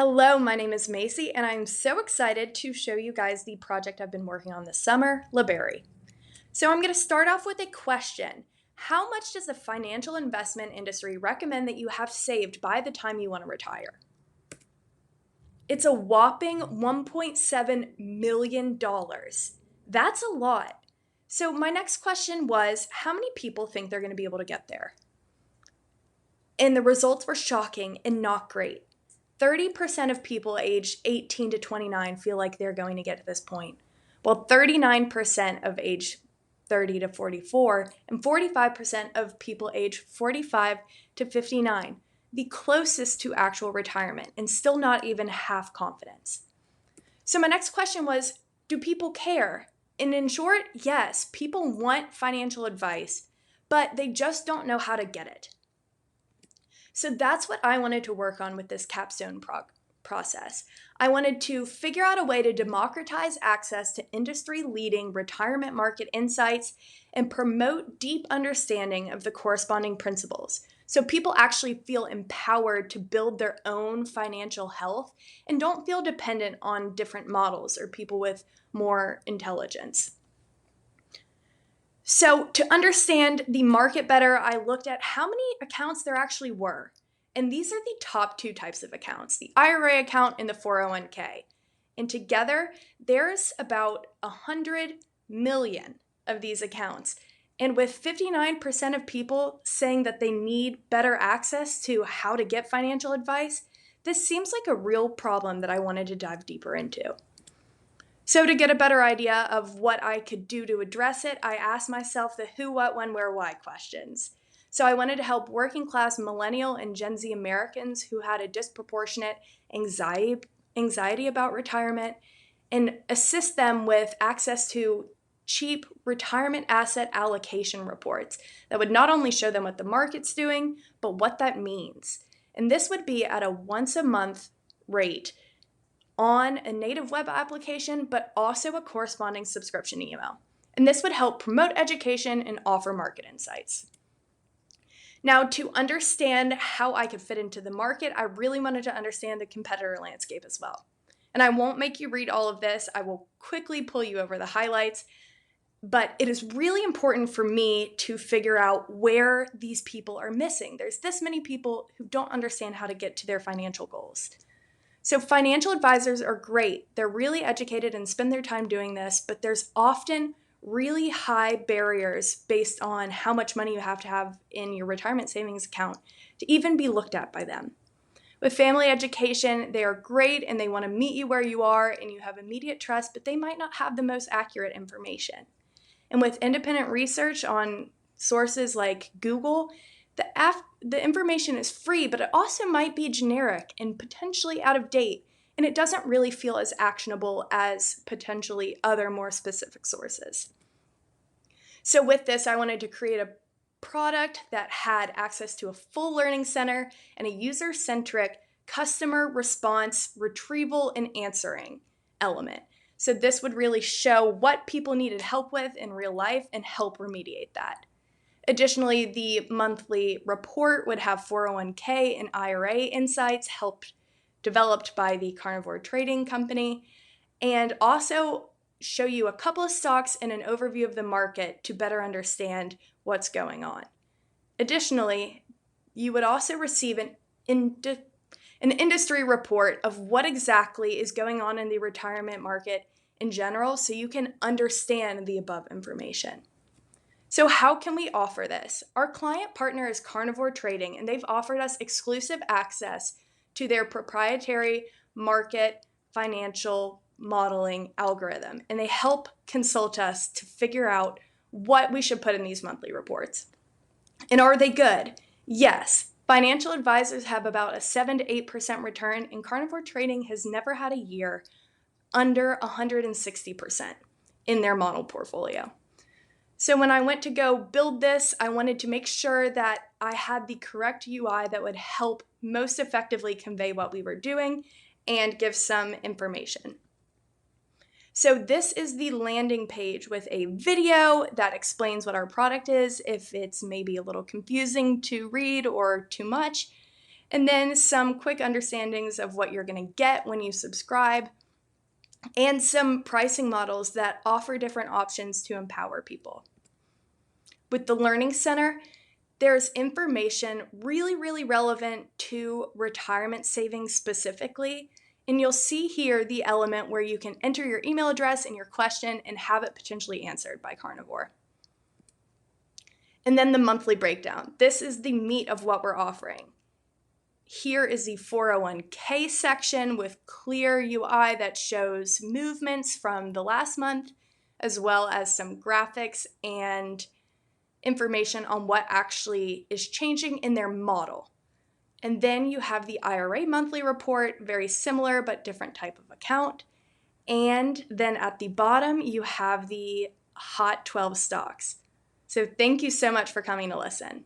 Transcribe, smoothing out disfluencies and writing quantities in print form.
Hello, my name is Macy, and I'm so excited to show you guys the project I've been working on this summer, Liberi. So I'm going to start off with a question. How much does the financial investment industry recommend that you have saved by the time you want to retire? It's a whopping $1.7 million. That's a lot. So my next question was, how many people think they're going to be able to get there? And the results were shocking and not great. 30% of people aged 18 to 29 feel like they're going to get to this point, while 39% of age 30 to 44 and 45% of people age 45 to 59, the closest to actual retirement and still not even half confidence. So my next question was, do people care? And in short, yes, people want financial advice, but they just don't know how to get it. So that's what I wanted to work on with this capstone process. I wanted to figure out a way to democratize access to industry-leading retirement market insights and promote deep understanding of the corresponding principles, so people actually feel empowered to build their own financial health and don't feel dependent on different models or people with more intelligence. So to understand the market better, I looked at how many accounts there actually were. And these are the top two types of accounts, the IRA account and the 401k. And together, there's about 100 million of these accounts. And with 59% of people saying that they need better access to how to get financial advice, this seems like a real problem that I wanted to dive deeper into. So to get a better idea of what I could do to address it, I asked myself the who, what, when, where, why questions. So I wanted to help working class millennial and Gen Z Americans who had a disproportionate anxiety about retirement and assist them with access to cheap retirement asset allocation reports that would not only show them what the market's doing, but what that means. And this would be at a once a month rate on a native web application, but also a corresponding subscription email. And this would help promote education and offer market insights. Now, to understand how I could fit into the market, I really wanted to understand the competitor landscape as well. And I won't make you read all of this. I will quickly pull you over the highlights. But it is really important for me to figure out where these people are missing. There's this many people who don't understand how to get to their financial goals. So financial advisors are great. They're really educated and spend their time doing this, but there's often really high barriers based on how much money you have to have in your retirement savings account to even be looked at by them. With family education, they are great and they want to meet you where you are and you have immediate trust, but they might not have the most accurate information. And with independent research on sources like Google, the information is free, but it also might be generic and potentially out of date, and it doesn't really feel as actionable as potentially other more specific sources. So with this, I wanted to create a product that had access to a full learning center and a user-centric customer response retrieval and answering element. So this would really show what people needed help with in real life and help remediate that. Additionally, the monthly report would have 401k and IRA insights developed by the Carnivore Trading Company, and also show you a couple of stocks and an overview of the market to better understand what's going on. Additionally, you would also receive an industry report of what exactly is going on in the retirement market in general so you can understand the above information. So how can we offer this? Our client partner is Carnivore Trading, and they've offered us exclusive access to their proprietary market financial modeling algorithm, and they help consult us to figure out what we should put in these monthly reports. And are they good? Yes. Financial advisors have about a 7 to 8% return, and Carnivore Trading has never had a year under 160% in their model portfolio. So when I went to go build this, I wanted to make sure that I had the correct UI that would help most effectively convey what we were doing and give some information. So this is the landing page with a video that explains what our product is, if it's maybe a little confusing to read or too much. And then some quick understandings of what you're going to get when you subscribe, and some pricing models that offer different options to empower people. With the Learning Center, there's information really relevant to retirement savings specifically. And you'll see here the element where you can enter your email address and your question and have it potentially answered by Carnivore. And then the monthly breakdown. This is the meat of what we're offering. Here is the 401k section with clear UI that shows movements from the last month, as well as some graphics and information on what actually is changing in their model. And then you have the IRA monthly report, very similar but different type of account. And then at the bottom, you have the Hot 12 stocks. So thank you so much for coming to listen.